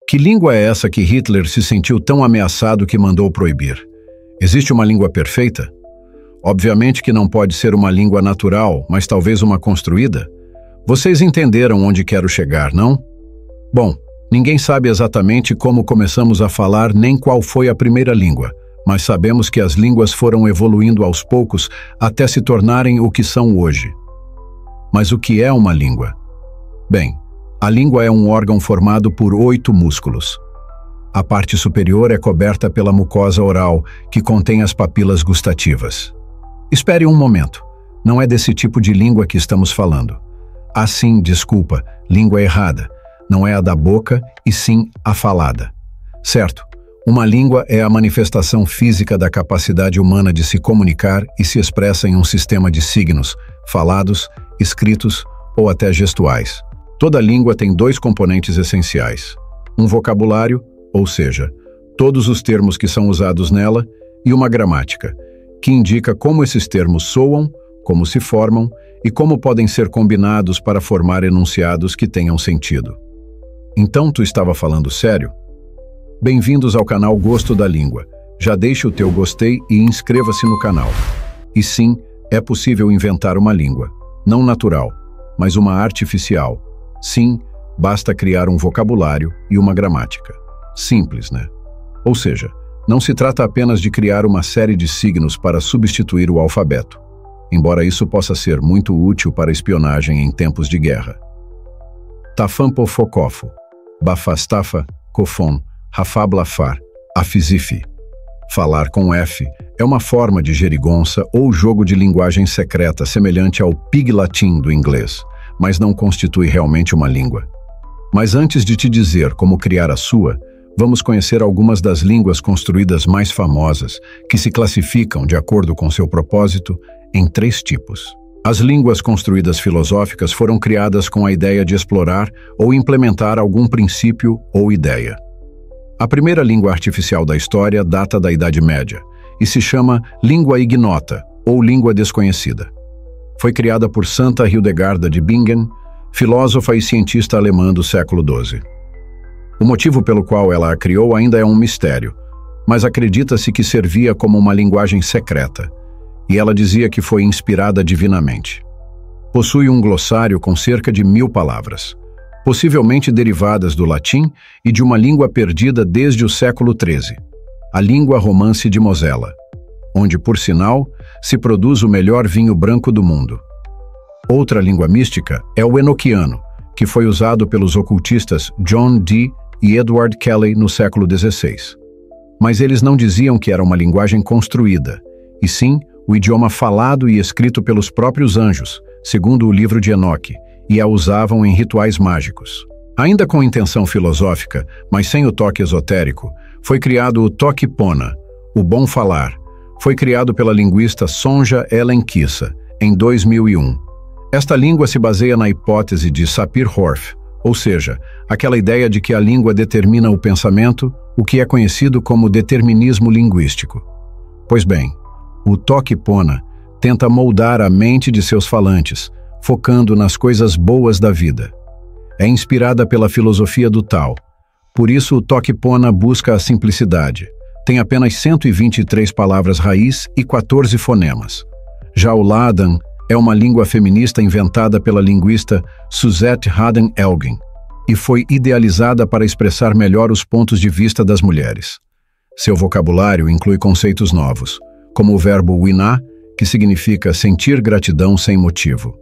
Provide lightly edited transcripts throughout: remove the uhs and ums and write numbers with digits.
Que língua é essa que Hitler se sentiu tão ameaçado que mandou proibir? Existe uma língua perfeita? Obviamente que não pode ser uma língua natural, mas talvez uma construída? Vocês entenderam onde quero chegar, não? Bom, ninguém sabe exatamente como começamos a falar nem qual foi a primeira língua, mas sabemos que as línguas foram evoluindo aos poucos até se tornarem o que são hoje. Mas o que é uma língua? Bem, a língua é um órgão formado por 8 músculos. A parte superior é coberta pela mucosa oral, que contém as papilas gustativas. Espere um momento. Não é desse tipo de língua que estamos falando. Ah, sim, desculpa, língua errada. Não é a da boca, e sim a falada. Certo, uma língua é a manifestação física da capacidade humana de se comunicar e se expressa em um sistema de signos, falados, escritos ou até gestuais. Toda língua tem 2 componentes essenciais: um vocabulário, ou seja, todos os termos que são usados nela, e uma gramática, que indica como esses termos soam, como se formam e como podem ser combinados para formar enunciados que tenham sentido. Então, tu estava falando sério? Bem-vindos ao canal Gosto da Língua. Já deixe o teu gostei e inscreva-se no canal. E sim, é possível inventar uma língua, não natural, mas uma artificial. Sim, basta criar um vocabulário e uma gramática. Simples, né? Ou seja, não se trata apenas de criar uma série de signos para substituir o alfabeto, embora isso possa ser muito útil para espionagem em tempos de guerra. Tafampofocofo, bafastafa, cofon, rafablafar, afizifi. Falar com F é uma forma de gerigonça ou jogo de linguagem secreta semelhante ao pig-latim do inglês, mas não constitui realmente uma língua. Mas antes de te dizer como criar a sua, vamos conhecer algumas das línguas construídas mais famosas, que se classificam, de acordo com seu propósito, em 3 tipos. As línguas construídas filosóficas foram criadas com a ideia de explorar ou implementar algum princípio ou ideia. A primeira língua artificial da história data da Idade Média e se chama língua ignota, ou língua desconhecida. Foi criada por Santa Hildegarda de Bingen, filósofa e cientista alemã do século XII. O motivo pelo qual ela a criou ainda é um mistério, mas acredita-se que servia como uma linguagem secreta, e ela dizia que foi inspirada divinamente. Possui um glossário com cerca de 1000 palavras, possivelmente derivadas do latim e de uma língua perdida desde o século XIII, a língua romance de Mosela, onde, por sinal, se produz o melhor vinho branco do mundo. Outra língua mística é o enoquiano, que foi usado pelos ocultistas John Dee e Edward Kelly no século XVI. Mas eles não diziam que era uma linguagem construída, e sim o idioma falado e escrito pelos próprios anjos, segundo o livro de Enoque, e a usavam em rituais mágicos. Ainda com intenção filosófica, mas sem o toque esotérico, foi criado o toque pona, o bom falar. Foi criado pela linguista Sonja Ellen Kissa, em 2001. Esta língua se baseia na hipótese de Sapir-Whorf, ou seja, aquela ideia de que a língua determina o pensamento, o que é conhecido como determinismo linguístico. Pois bem, o toque pona tenta moldar a mente de seus falantes, focando nas coisas boas da vida. É inspirada pela filosofia do Tao. Por isso, o toque pona busca a simplicidade. Tem apenas 123 palavras raiz e 14 fonemas. Já o Ladan é uma língua feminista inventada pela linguista Suzette Haden-Elgin e foi idealizada para expressar melhor os pontos de vista das mulheres. Seu vocabulário inclui conceitos novos, como o verbo winá, que significa sentir gratidão sem motivo.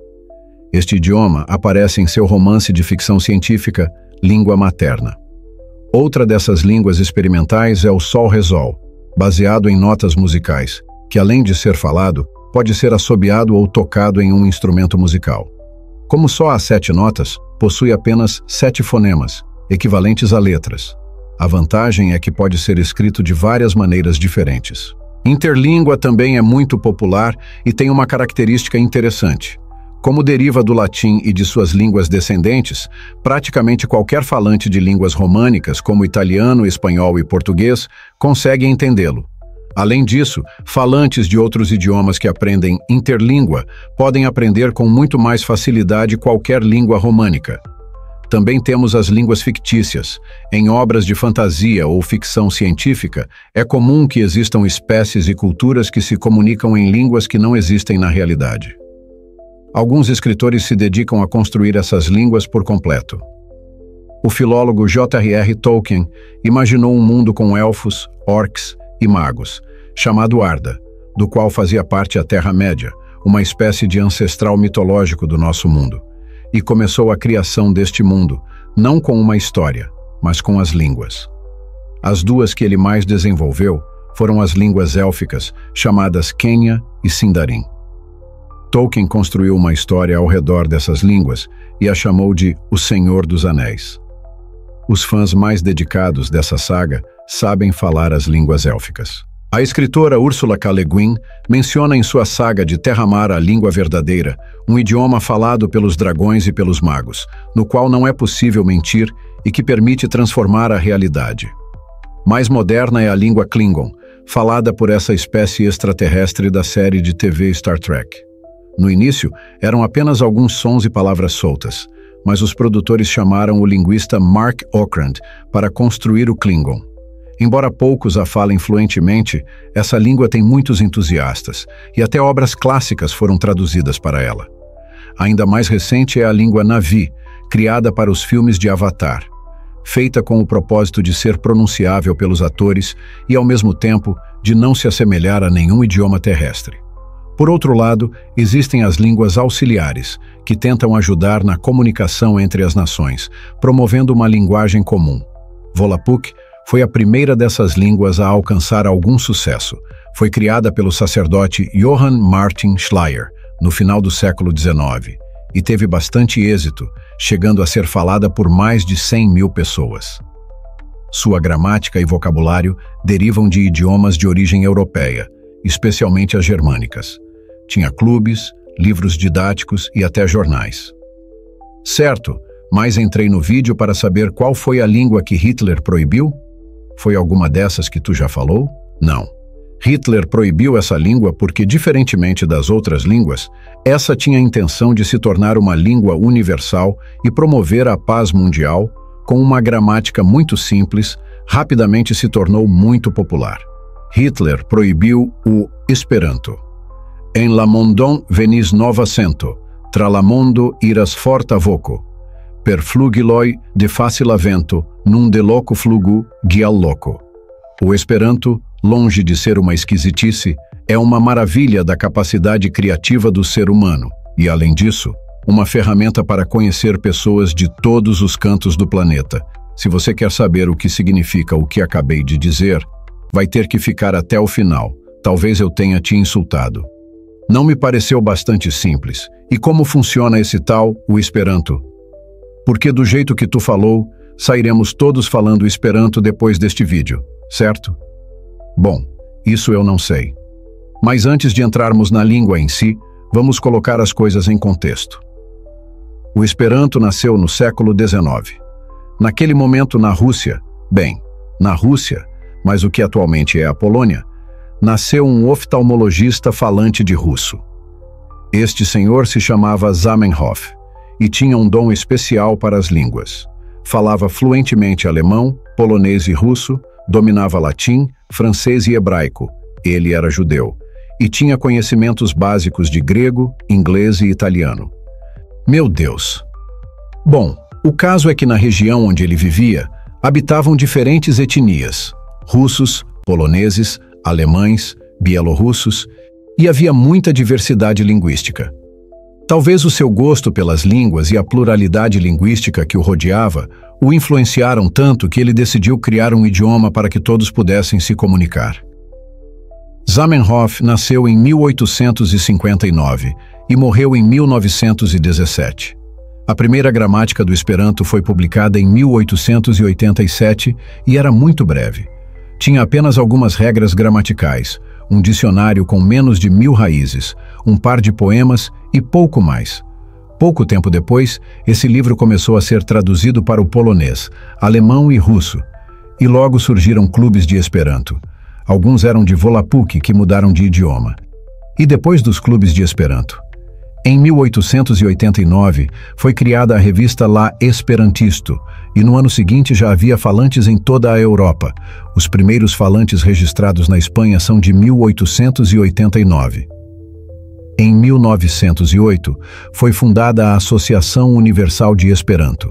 Este idioma aparece em seu romance de ficção científica, Língua Materna. Outra dessas línguas experimentais é o Sol-Rezol, baseado em notas musicais, que além de ser falado, pode ser assobiado ou tocado em um instrumento musical. Como só há 7 notas, possui apenas 7 fonemas, equivalentes a letras. A vantagem é que pode ser escrito de várias maneiras diferentes. Interlíngua também é muito popular e tem uma característica interessante. Como deriva do latim e de suas línguas descendentes, praticamente qualquer falante de línguas românicas, como italiano, espanhol e português, consegue entendê-lo. Além disso, falantes de outros idiomas que aprendem interlíngua podem aprender com muito mais facilidade qualquer língua românica. Também temos as línguas fictícias. Em obras de fantasia ou ficção científica, é comum que existam espécies e culturas que se comunicam em línguas que não existem na realidade. Alguns escritores se dedicam a construir essas línguas por completo. O filólogo J.R.R. Tolkien imaginou um mundo com elfos, orcs e magos, chamado Arda, do qual fazia parte a Terra-média, uma espécie de ancestral mitológico do nosso mundo, e começou a criação deste mundo, não com uma história, mas com as línguas. As duas que ele mais desenvolveu foram as línguas élficas, chamadas Quenya e Sindarin. Tolkien construiu uma história ao redor dessas línguas e a chamou de O Senhor dos Anéis. Os fãs mais dedicados dessa saga sabem falar as línguas élficas. A escritora Ursula K. Le Guin menciona em sua saga de Terra-Mar a língua verdadeira, um idioma falado pelos dragões e pelos magos, no qual não é possível mentir e que permite transformar a realidade. Mais moderna é a língua Klingon, falada por essa espécie extraterrestre da série de TV Star Trek. No início, eram apenas alguns sons e palavras soltas, mas os produtores chamaram o linguista Mark Okrand para construir o Klingon. Embora poucos a falem fluentemente, essa língua tem muitos entusiastas, e até obras clássicas foram traduzidas para ela. Ainda mais recente é a língua Na'vi, criada para os filmes de Avatar, feita com o propósito de ser pronunciável pelos atores e, ao mesmo tempo, de não se assemelhar a nenhum idioma terrestre. Por outro lado, existem as línguas auxiliares, que tentam ajudar na comunicação entre as nações, promovendo uma linguagem comum. Volapük foi a primeira dessas línguas a alcançar algum sucesso. Foi criada pelo sacerdote Johann Martin Schleyer, no final do século XIX, e teve bastante êxito, chegando a ser falada por mais de 100.000 pessoas. Sua gramática e vocabulário derivam de idiomas de origem europeia, especialmente as germânicas. Tinha clubes, livros didáticos e até jornais. Certo, mas entrei no vídeo para saber qual foi a língua que Hitler proibiu? Foi alguma dessas que tu já falou? Não. Hitler proibiu essa língua porque, diferentemente das outras línguas, essa tinha a intenção de se tornar uma língua universal e promover a paz mundial. Com uma gramática muito simples, rapidamente se tornou muito popular. Hitler proibiu o Esperanto. En la mondon venis nova cento, tra la mondo iras forta voco. Per flugiloi de facila vento, num de loco flugu guial loco. O Esperanto, longe de ser uma esquisitice, é uma maravilha da capacidade criativa do ser humano e, além disso, uma ferramenta para conhecer pessoas de todos os cantos do planeta. Se você quer saber o que significa o que acabei de dizer, vai ter que ficar até o final. Talvez eu tenha te insultado. Não me pareceu bastante simples. E como funciona esse tal, o Esperanto? Porque do jeito que tu falou, sairemos todos falando Esperanto depois deste vídeo, certo? Bom, isso eu não sei. Mas antes de entrarmos na língua em si, vamos colocar as coisas em contexto. O Esperanto nasceu no século XIX. Naquele momento na Rússia, mas o que atualmente é a Polônia, nasceu um oftalmologista falante de russo. Este senhor se chamava Zamenhof e tinha um dom especial para as línguas. Falava fluentemente alemão, polonês e russo, dominava latim, francês e hebraico. Ele era judeu e tinha conhecimentos básicos de grego, inglês e italiano. Meu Deus! Bom, o caso é que na região onde ele vivia, habitavam diferentes etnias, russos, poloneses, alemães, bielorrussos, e havia muita diversidade linguística. Talvez o seu gosto pelas línguas e a pluralidade linguística que o rodeava o influenciaram tanto que ele decidiu criar um idioma para que todos pudessem se comunicar. Zamenhof nasceu em 1859 e morreu em 1917. A primeira gramática do Esperanto foi publicada em 1887 e era muito breve. Tinha apenas algumas regras gramaticais, um dicionário com menos de 1000 raízes, um par de poemas e pouco mais. Pouco tempo depois, esse livro começou a ser traduzido para o polonês, alemão e russo, e logo surgiram clubes de Esperanto. Alguns eram de Volapük, que mudaram de idioma. E depois dos clubes de Esperanto? Em 1889, foi criada a revista La Esperantisto, e no ano seguinte já havia falantes em toda a Europa. Os primeiros falantes registrados na Espanha são de 1889. Em 1908, foi fundada a Associação Universal de Esperanto.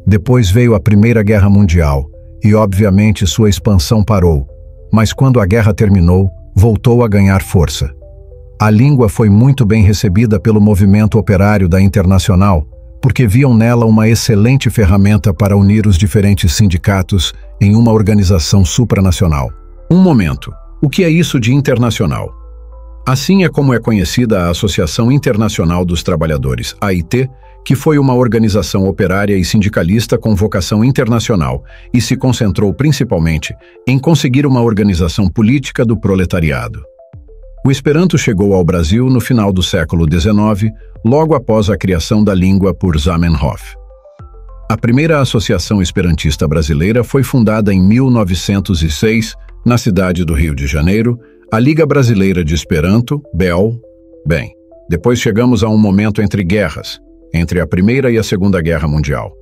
Depois veio a Primeira Guerra Mundial, e obviamente sua expansão parou, mas quando a guerra terminou, voltou a ganhar força. A língua foi muito bem recebida pelo movimento operário da Internacional, porque viam nela uma excelente ferramenta para unir os diferentes sindicatos em uma organização supranacional. Um momento. O que é isso de internacional? Assim é como é conhecida a Associação Internacional dos Trabalhadores, AIT, que foi uma organização operária e sindicalista com vocação internacional e se concentrou principalmente em conseguir uma organização política do proletariado. O Esperanto chegou ao Brasil no final do século XIX, logo após a criação da língua por Zamenhof. A primeira associação esperantista brasileira foi fundada em 1906, na cidade do Rio de Janeiro, a Liga Brasileira de Esperanto, BEL. Bem, depois chegamos a um momento entre guerras, entre a Primeira e a Segunda Guerra Mundial.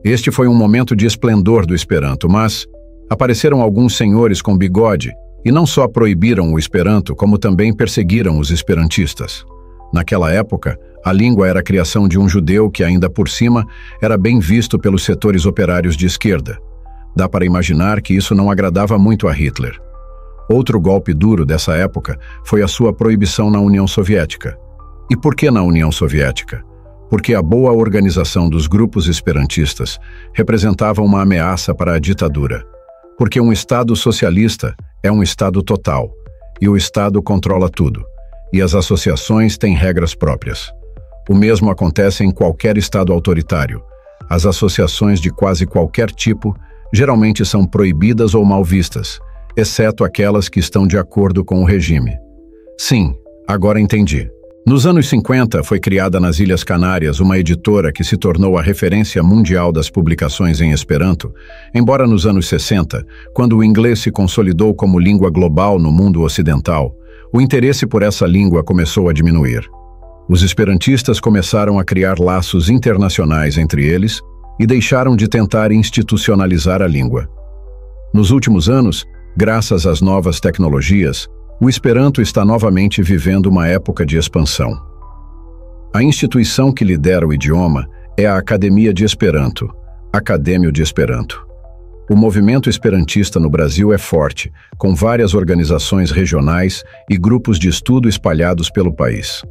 Este foi um momento de esplendor do Esperanto, mas apareceram alguns senhores com bigode e não só proibiram o Esperanto, como também perseguiram os esperantistas. Naquela época, a língua era a criação de um judeu que, ainda por cima, era bem visto pelos setores operários de esquerda. Dá para imaginar que isso não agradava muito a Hitler. Outro golpe duro dessa época foi a sua proibição na União Soviética. E por que na União Soviética? Porque a boa organização dos grupos esperantistas representava uma ameaça para a ditadura. Porque um Estado socialista é um Estado total, e o Estado controla tudo, e as associações têm regras próprias. O mesmo acontece em qualquer Estado autoritário. As associações de quase qualquer tipo geralmente são proibidas ou mal vistas, exceto aquelas que estão de acordo com o regime. Sim, agora entendi. Nos anos 50, foi criada nas Ilhas Canárias uma editora que se tornou a referência mundial das publicações em Esperanto, embora nos anos 60, quando o inglês se consolidou como língua global no mundo ocidental, o interesse por essa língua começou a diminuir. Os esperantistas começaram a criar laços internacionais entre eles e deixaram de tentar institucionalizar a língua. Nos últimos anos, graças às novas tecnologias, o Esperanto está novamente vivendo uma época de expansão. A instituição que lidera o idioma é a Academia de Esperanto, Acadêmio de Esperanto. O movimento esperantista no Brasil é forte, com várias organizações regionais e grupos de estudo espalhados pelo país.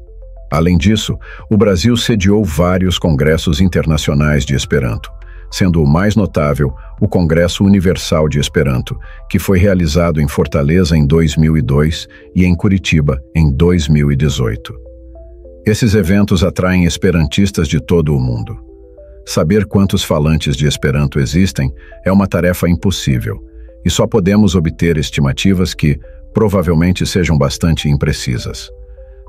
Além disso, o Brasil sediou vários congressos internacionais de Esperanto, sendo o mais notável o Congresso Universal de Esperanto, que foi realizado em Fortaleza em 2002 e em Curitiba em 2018. Esses eventos atraem esperantistas de todo o mundo. Saber quantos falantes de Esperanto existem é uma tarefa impossível, e só podemos obter estimativas que, provavelmente, sejam bastante imprecisas.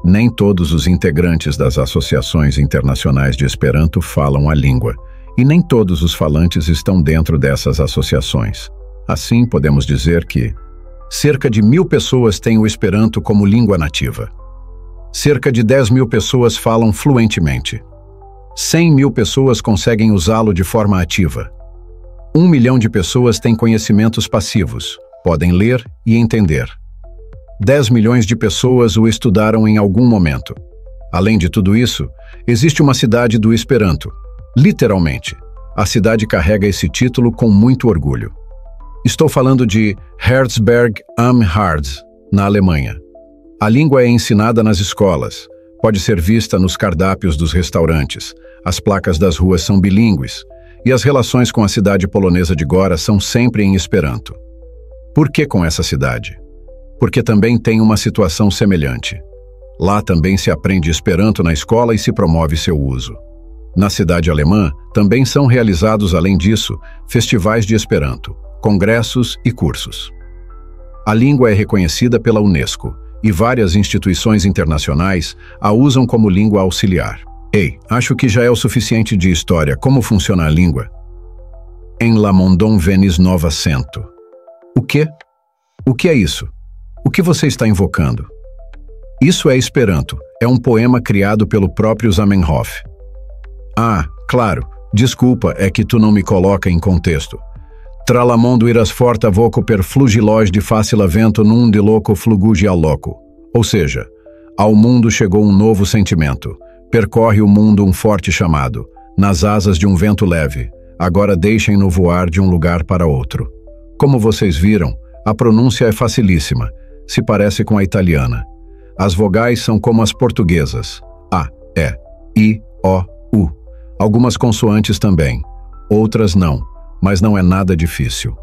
Nem todos os integrantes das associações internacionais de Esperanto falam a língua, e nem todos os falantes estão dentro dessas associações. Assim, podemos dizer que cerca de 1.000 pessoas têm o Esperanto como língua nativa. Cerca de 10.000 pessoas falam fluentemente. 100.000 pessoas conseguem usá-lo de forma ativa. 1 milhão de pessoas têm conhecimentos passivos, podem ler e entender. 10 milhões de pessoas o estudaram em algum momento. Além de tudo isso, existe uma cidade do Esperanto. Literalmente, a cidade carrega esse título com muito orgulho. Estou falando de Herzberg am Harz, na Alemanha. A língua é ensinada nas escolas, pode ser vista nos cardápios dos restaurantes, as placas das ruas são bilíngues, e as relações com a cidade polonesa de Gora são sempre em Esperanto. Por que com essa cidade? Porque também tem uma situação semelhante. Lá também se aprende Esperanto na escola e se promove seu uso. Na cidade alemã, também são realizados, além disso, festivais de Esperanto, congressos e cursos. A língua é reconhecida pela Unesco, e várias instituições internacionais a usam como língua auxiliar. Ei, acho que já é o suficiente de história. Como funciona a língua? Em la mondon venis nova cento. O quê? O que é isso? O que você está invocando? Isso é Esperanto, é um poema criado pelo próprio Zamenhof. Ah, claro, desculpa, é que tu não me coloca em contexto. Tralamondo iras forta voco per flugilós de facila vento num de loco flugugi al loco. Ou seja, ao mundo chegou um novo sentimento. Percorre o mundo um forte chamado, nas asas de um vento leve. Agora deixem-no voar de um lugar para outro. Como vocês viram, a pronúncia é facilíssima, se parece com a italiana. As vogais são como as portuguesas, A, E, I, O, U. Algumas consoantes também, outras não, mas não é nada difícil.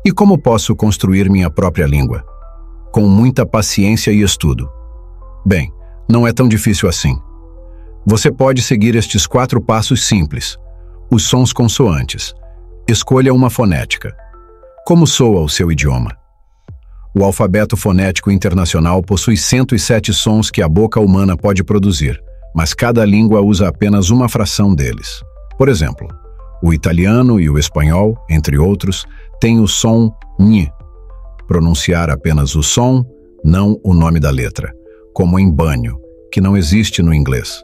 E como posso construir minha própria língua? Com muita paciência e estudo. Bem, não é tão difícil assim. Você pode seguir estes 4 passos simples. Os sons consoantes. Escolha uma fonética. Como soa o seu idioma? O alfabeto fonético internacional possui 107 sons que a boca humana pode produzir, mas cada língua usa apenas uma fração deles. Por exemplo, o italiano e o espanhol, entre outros, têm o som NH. Pronunciar apenas o som, não o nome da letra, como em banho, que não existe no inglês.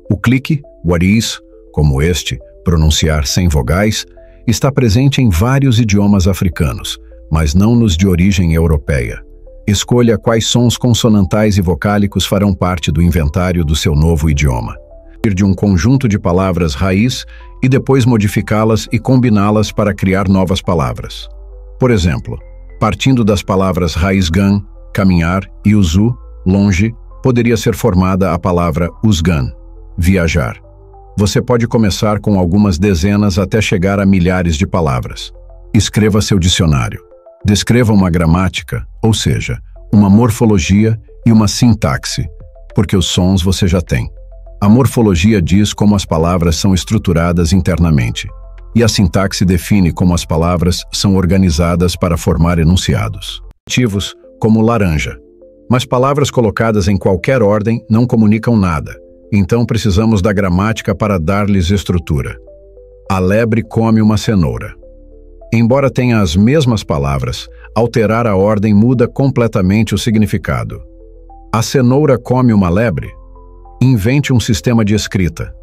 O clique, what is, como este, pronunciar sem vogais, está presente em vários idiomas africanos, mas não nos de origem europeia. Escolha quais sons consonantais e vocálicos farão parte do inventário do seu novo idioma. De um conjunto de palavras raiz e depois modificá-las e combiná-las para criar novas palavras. Por exemplo, partindo das palavras raiz gan, caminhar, e uzu, longe, poderia ser formada a palavra usgan, viajar. Você pode começar com algumas dezenas até chegar a milhares de palavras. Escreva seu dicionário. Descreva uma gramática, ou seja, uma morfologia e uma sintaxe, porque os sons você já tem. A morfologia diz como as palavras são estruturadas internamente, e a sintaxe define como as palavras são organizadas para formar enunciados. Ativos como laranja. Mas palavras colocadas em qualquer ordem não comunicam nada, então precisamos da gramática para dar-lhes estrutura. A lebre come uma cenoura. Embora tenha as mesmas palavras, alterar a ordem muda completamente o significado. A cenoura come uma lebre? Invente um sistema de escrita.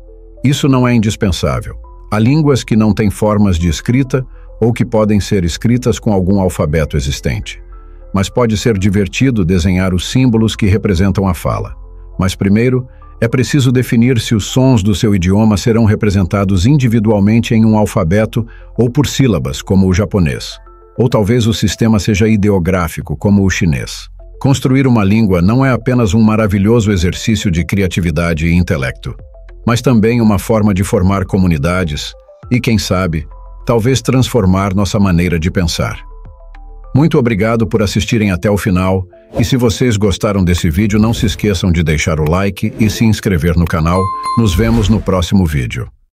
Isso não é indispensável. Há línguas que não têm formas de escrita ou que podem ser escritas com algum alfabeto existente. Mas pode ser divertido desenhar os símbolos que representam a fala. Mas primeiro, é preciso definir se os sons do seu idioma serão representados individualmente em um alfabeto ou por sílabas, como o japonês. Ou talvez o sistema seja ideográfico, como o chinês. Construir uma língua não é apenas um maravilhoso exercício de criatividade e intelecto, mas também uma forma de formar comunidades e, quem sabe, talvez transformar nossa maneira de pensar. Muito obrigado por assistirem até o final, e se vocês gostaram desse vídeo, não se esqueçam de deixar o like e se inscrever no canal. Nos vemos no próximo vídeo.